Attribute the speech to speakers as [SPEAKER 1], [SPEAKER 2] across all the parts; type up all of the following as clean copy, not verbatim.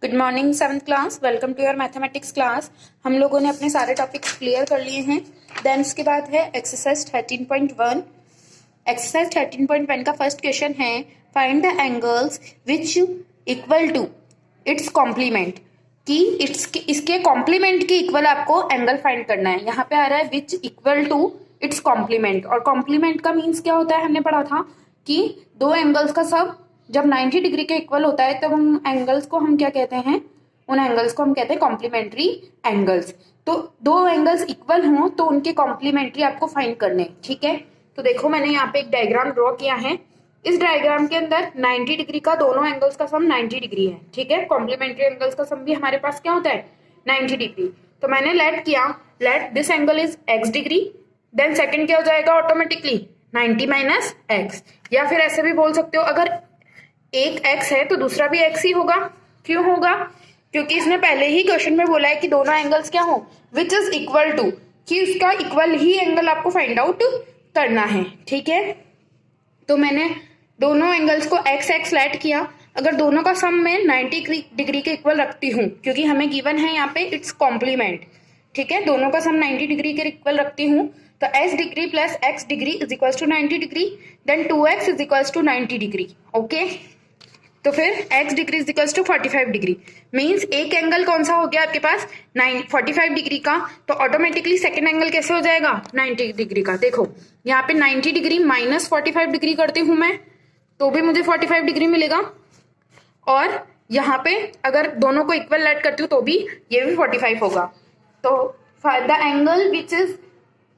[SPEAKER 1] Good morning seventh class, welcome to your mathematics class. हम लोगों ने अपने सारे टॉपिक्स क्लियर कर लिए हैं। देन उसके बाद है एक्सरसाइज 13.1। एक्सरसाइज 13.1 का फर्स्ट क्वेश्चन है find the angles which equal to its complement, कि इसके कॉम्प्लीमेंट के इक्वल आपको एंगल फाइंड करना है। यहाँ पे आ रहा है which equal to its complement, और कॉम्प्लीमेंट का मीन्स क्या होता है, हमने पढ़ा था कि दो एंगल्स का सब जब 90 डिग्री के इक्वल होता है तब उन एंगल्स को हम क्या कहते हैं, उन एंगल्स को हम कहते हैं कॉम्प्लीमेंट्री एंगल्स। तो दो एंगल्स इक्वल हों तो उनके कॉम्प्लीमेंट्री आपको फाइंड करने, ठीक है। तो देखो मैंने यहाँ पे एक डायग्राम ड्रॉ किया है। इस डायग्राम के अंदर 90 डिग्री का दोनों एंगल्स का सम 90 डिग्री है, ठीक है। कॉम्प्लीमेंट्री एंगल्स का सम भी हमारे पास क्या होता है, 90 डिग्री। तो मैंने लेट किया, let this angle is x degree, then second क्या हो जाएगा ऑटोमेटिकली 90 माइनस x, या फिर ऐसे भी बोल सकते हो अगर एक x है तो दूसरा भी x ही होगा। क्यों होगा, क्योंकि इसने पहले ही क्वेश्चन में बोला है कि दोनों एंगल्स क्या हो, विच इज इक्वल टू, कि उसका इक्वल ही एंगल आपको फाइंड आउट करना है, ठीक है। तो मैंने दोनों एंगल्स को x x लेट किया। अगर दोनों का सम मैं 90 डिग्री के इक्वल रखती हूँ, क्योंकि हमें गिवन है यहाँ पे इट्स कॉम्प्लीमेंट, ठीक है। दोनों का सम 90 डिग्री के इक्वल रखती हूँ तो s degree plus x degree is equals to 90 degree, then 2x is equals to 90 degree, okay. तो फिर x degree is equals to 45 degree, means एक एंगल कौन सा हो गया आपके पास 45 डिग्री का, तो ऑटोमेटिकली सेकेंड एंगल कैसे हो जाएगा 90 डिग्री का। देखो यहाँ पे 90 डिग्री माइनस 45 डिग्री करती हूँ मैं तो भी मुझे 45 डिग्री मिलेगा, और यहाँ पे अगर दोनों को इक्वल लेट करती हूँ तो भी ये भी 45 होगा। तो the angle which is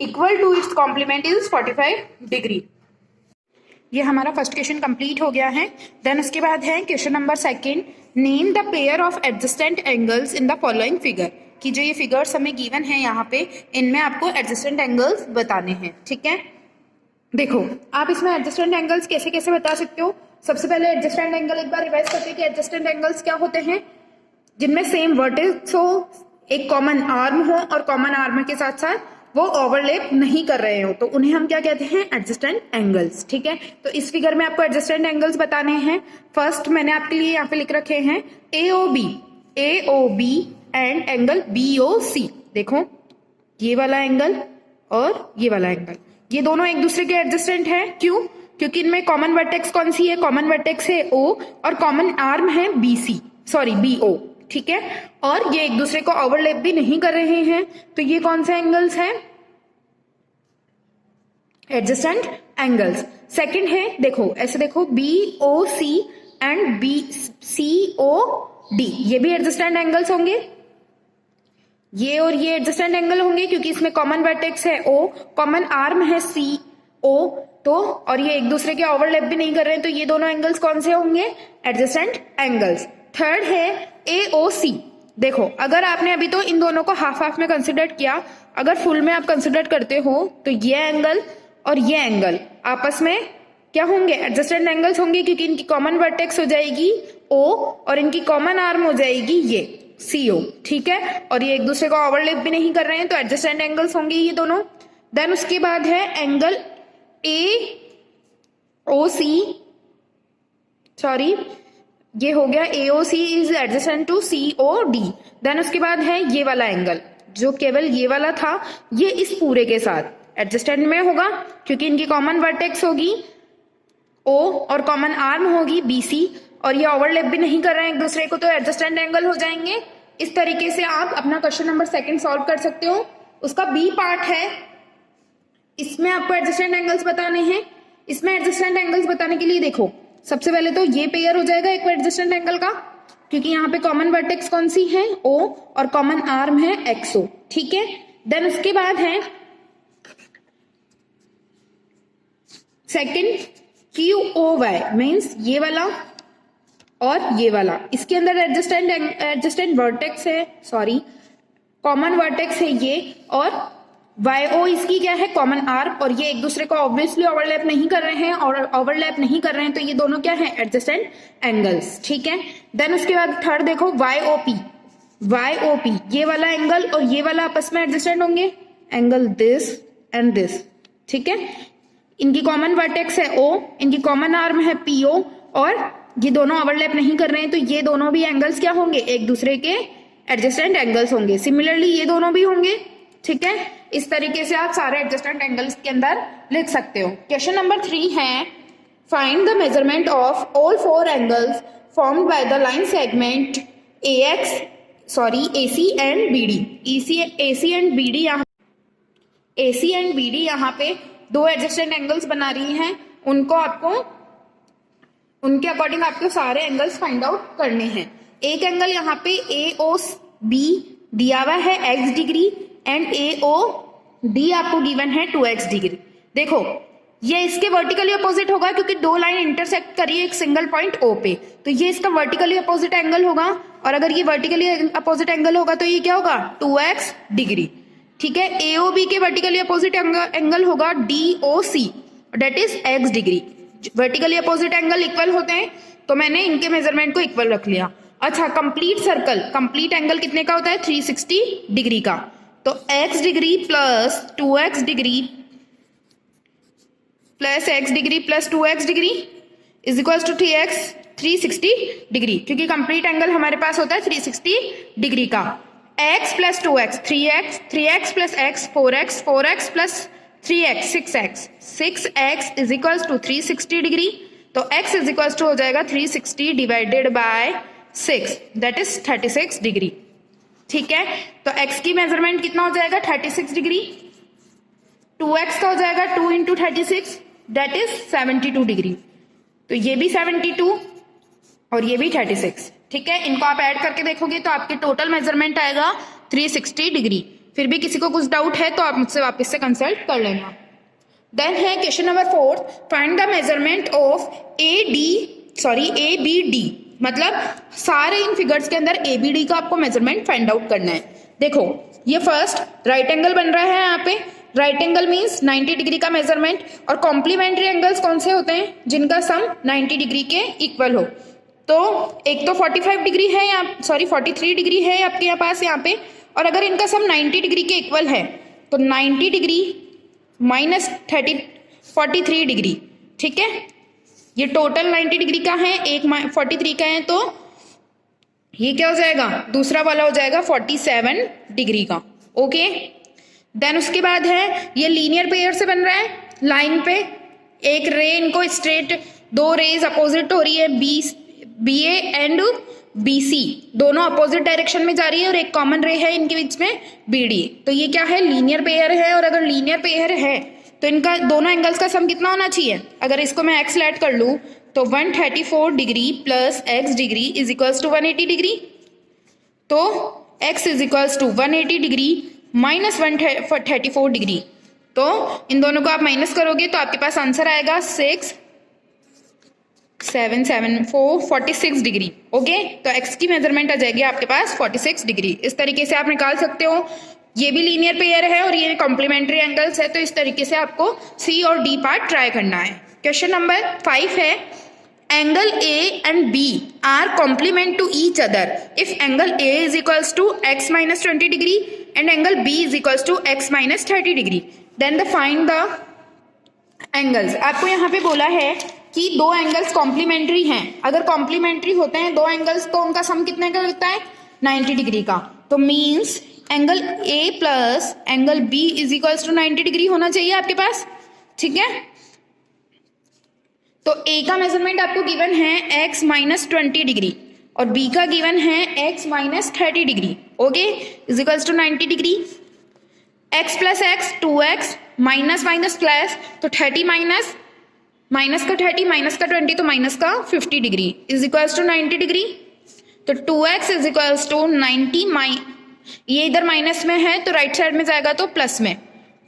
[SPEAKER 1] equal to its complement is 45 degree. ये हमारा फर्स्ट क्वेश्चन कंप्लीट हो गया है। देन उसके बाद है question number second, name the pair of adjacent angles in the following figure, कि जो ये फिगर्स हमें गिवन है यहाँ पे इनमें आपको एडजस्टेंट एंगल्स बताने हैं, ठीक है। देखो आप इसमें एडजस्टेंट एंगल्स कैसे कैसे बता सकते हो। सबसे पहले एडजस्टेंट एंगल एक बार रिवाइज करते हैं कि एडजस्टेंट एंगल्स क्या होते हैं, जिनमें सेम वर्टेक्स हो, एक कॉमन आर्म हो और कॉमन आर्म के साथ साथ वो ओवरलैप नहीं कर रहे हो, तो उन्हें हम क्या कहते हैं एडजस्टेंट एंगल्स, ठीक है। तो इस फिगर में आपको एडजस्टेंट एंगल्स बताने हैं। फर्स्ट मैंने आपके लिए यहाँ पे लिख रखे हैं AOB एंड एंगल BOC। देखो ये वाला एंगल और ये वाला एंगल, ये दोनों एक दूसरे के एडजस्टेंट है। क्यों, क्योंकि इनमें कॉमन वर्टेक्स कौन सी है, कॉमन वर्टेक्स है O और कॉमन आर्म है BO, ठीक है। और ये एक दूसरे को ओवरलैप भी नहीं कर रहे हैं, तो ये कौन से एंगल्स हैं, एडजस्टेंट एंगल्स। सेकंड है, देखो ऐसे देखो BOC एंड BCOD, ये भी एडजस्टेंट एंगल्स होंगे। ये और ये एडजस्टेंट एंगल होंगे क्योंकि इसमें कॉमन वर्टेक्स है O, कॉमन आर्म है CO, तो और ये एक दूसरे के ओवरलैप भी नहीं कर रहे हैं, तो ये दोनों एंगल्स कौन से होंगे, एडजस्टेंट एंगल्स। थर्ड है AOC। देखो अगर आपने अभी तो इन दोनों को हाफ हाफ में कंसिडर किया, अगर फुल में आप कंसिडर करते हो तो ये एंगल और ये एंगल आपस में क्या होंगे, एडजस्टेंट एंगल्स होंगे, क्योंकि इनकी कॉमन वर्टेक्स हो जाएगी O और इनकी कॉमन आर्म हो जाएगी ये CO, ठीक है। और ये एक दूसरे को ओवरलैप भी नहीं कर रहे हैं, तो एडजस्टेंट एंगल्स होंगे ये दोनों। देन उसके बाद है एंगल AOC, सॉरी ये हो गया AOC is adjacent to COD। Then उसके बाद है ये वाला एंगल, जो केवल ये वाला था, ये इस पूरे के साथ एडजस्टेंट में होगा क्योंकि इनकी कॉमन वर्टेक्स होगी O और कॉमन आर्म होगी BC, और ये ओवरलैप भी नहीं कर रहे हैं एक दूसरे को, तो एडजस्टेंट एंगल हो जाएंगे। इस तरीके से आप अपना क्वेश्चन नंबर सेकंड सॉल्व कर सकते हो। उसका B पार्ट है, इसमें आपको एडजस्टेंट एंगल्स बताने हैं। इसमें एडजस्टेंट एंगल्स बताने के लिए देखो सबसे पहले तो ये पेयर हो जाएगा एक एडजस्टेंट एंगल का, क्योंकि यहाँ पे कॉमन वर्टेक्स कौन सी है O और कॉमन आर्म है XO, ठीक है। देन उसके बाद है सेकंड QOY, मीन्स ये वाला और ये वाला, इसके अंदर एडजस्टेंट वर्टेक्स है, सॉरी कॉमन वर्टेक्स है ये, और YO इसकी क्या है, कॉमन आर्म, और ये एक दूसरे को ऑब्वियसली ओवरलैप नहीं कर रहे हैं, और ओवरलैप नहीं कर रहे हैं तो ये दोनों क्या है, एडजस्टेंट एंगल्स, ठीक है। देन उसके बाद थर्ड देखो YOP, ये वाला एंगल और ये वाला आपस में एडजस्टेंट होंगे, एंगल दिस एंड दिस, ठीक है। इनकी कॉमन वर्टेक्स है O, इनकी कॉमन आर्म है PO, और ये दोनों ओवरलैप नहीं कर रहे हैं, तो ये दोनों भी एंगल्स क्या होंगे, एक दूसरे के एडजेसेंट एंगल्स होंगे। सिमिलरली ये दोनों भी होंगे, ठीक है। इस तरीके से आप सारे एडजेसेंट एंगल्स के अंदर लिख सकते हो। क्वेश्चन नंबर 3 है, find the measurement of all 4 angles formed by the line segment AC and BD। AC and BD यहाँ पे दो एडजेसेंट एंगल्स बना रही हैं, उनके अकॉर्डिंग आपको सारे एंगल्स फाइंड आउट करने हैं। एक एंगल यहाँ पे AOB दिया हुआ है x डिग्री एंड AOD आपको गिवन है 2x डिग्री। देखो ये इसके वर्टिकली अपोजिट होगा क्योंकि दो लाइन इंटरसेक्ट करी है एक सिंगल पॉइंट O पे, तो ये इसका वर्टिकली अपोजिट एंगल होगा। और अगर ये वर्टिकली अपोजिट एंगल होगा तो ये क्या होगा, 2x डिग्री, ठीक है। AOB के वर्टिकली अपोजिट एंगल होगा DOC, that is x degree. Vertically opposite angle equal होते हैं, तो मैंने इनके मेजरमेंट को इक्वल रख लिया। अच्छा, कंप्लीट सर्कल, कंप्लीट एंगल कितने का होता है, 360 डिग्री का। तो x degree plus 2x degree plus x degree plus 2x degree is equal to 360 degree, क्योंकि कंप्लीट एंगल हमारे पास होता है 360 डिग्री का। x plus 2x 3x plus x 4x plus 3x 6x is equal to 360 degree. तो x is equal to हो जाएगा 360 divided by 6, that is 36 degree, ठीक है। तो x की मेजरमेंट कितना हो जाएगा, 36 डिग्री। 2x का हो जाएगा 2 इंटू 36, दैट इज 72 डिग्री। तो ये भी 72 और ये भी 36, ठीक है। इनको आप ऐड करके देखोगे तो आपके टोटल मेजरमेंट आएगा 360 डिग्री। फिर भी किसी को कुछ डाउट है तो आप मुझसे वापस से कंसल्ट कर लेना। देन है question number 4, find the measurement of ABD। मतलब सारे इन फिगर्स के अंदर ABD का आपको मेजरमेंट फाइंड आउट करना है। देखो ये फर्स्ट राइट एंगल बन रहा है, यहाँ पे राइट एंगल मींस 90 डिग्री का मेजरमेंट। और कॉम्प्लीमेंट्री एंगल्स कौन से होते हैं, जिनका सम 90 डिग्री के इक्वल हो। तो एक तो 45 डिग्री है, 43 डिग्री है आपके यहाँ पास यहाँ पे, और अगर इनका सम 90 डिग्री के इक्वल है तो 90 डिग्री माइनस 43 डिग्री, ठीक है। ये टोटल 90 डिग्री का है, एक 43 का है, तो ये क्या हो जाएगा, दूसरा वाला हो जाएगा 47 डिग्री का, ओके। देन उसके बाद है ये लीनियर पेयर से बन रहा है, लाइन पे एक रे, इनको स्ट्रेट दो रेज अपोजिट हो रही है, BA एंड BC दोनों अपोजिट डायरेक्शन में जा रही है, और एक कॉमन रे है इनके बीच में BD। तो ये क्या है, लीनियर पेयर है। और अगर लीनियर पेयर है तो इनका दोनों एंगल्स का सम कितना होना चाहिए, अगर इसको मैं x ऐड कर लूं तो 134 degree plus x degree is equals to 180 degree. तो x is equals to 180 degree minus 134 degree. तो इन दोनों को आप माइनस करोगे तो आपके पास आंसर आएगा 46 डिग्री, ओके। तो x की मेजरमेंट आ जाएगी आपके पास 46 डिग्री। इस तरीके से आप निकाल सकते हो। ये भी लीनियर पेयर है और ये कॉम्प्लीमेंट्री एंगल्स है, तो इस तरीके से आपको C और D पार्ट ट्राई करना है। क्वेश्चन नंबर 5 है, angle A and B are complement to each other if angle A is equals to x minus 20 degree and angle B is equals to x minus 30 degree, then the find the angles. आपको यहाँ पे बोला है कि दो angles complementary हैं। अगर complementary होते हैं दो एंगल्स तो उनका सम कितने का होता है, 90 डिग्री का। तो means angle A plus angle B is equals to 90 degree होना चाहिए आपके पास, ठीक है। तो A का मेजरमेंट आपको गिवन है x माइनस 20 डिग्री और B का गिवन है x minus 30 degree, okay, is equals to 90 degree. x plus x 2x minus minus plus, तो 30 माइनस माइनस का 30 माइनस का 20 तो माइनस का 50 degree is equals to 90 degree. तो 2x इज इक्वल्स टू 90 ये इधर माइनस में है तो राइट साइड में जाएगा तो प्लस में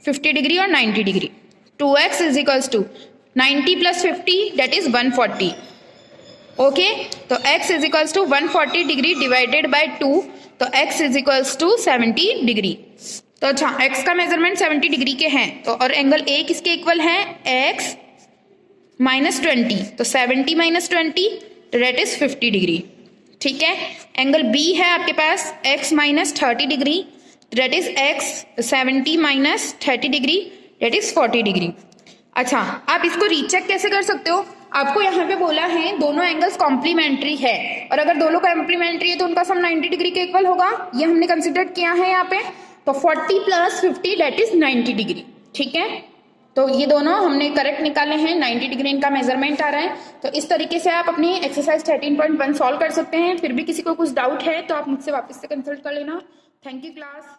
[SPEAKER 1] 50 डिग्री और 90 degree. 2x is equals to 90 plus 50 that is 140, okay. तो x is equals to 140 degree divided by 2, तो x is equals to 70 degree. तो अच्छा, x का मेजरमेंट 70 डिग्री के हैं, तो और एंगल A किसके इक्वल है, x माइनस 20, तो 70 माइनस 20 दैट इज 50 डिग्री, ठीक है। एंगल B है आपके पास x minus 30 degree that is x 70 minus 30 degree that is 40 degree. अच्छा, आप इसको रीचेक कैसे कर सकते हो, आपको यहाँ पे बोला है दोनों एंगल्स कॉम्प्लीमेंट्री है, और अगर दोनों कॉम्प्लीमेंट्री है तो उनका सम 90 डिग्री के इक्वल होगा। ये हमने कंसिडर किया है यहाँ पे। तो 40 + 50 दैट इज 90 डिग्री। ठीक है, तो ये दोनों हमने करेक्ट निकाले हैं, 90 डिग्री इनका मेजरमेंट आ रहा है। तो इस तरीके से आप अपनी एक्सरसाइज 13.1 सॉल्व कर सकते हैं। फिर भी किसी को कुछ डाउट है तो आप मुझसे वापस से कंसल्ट कर लेना। Thank you class.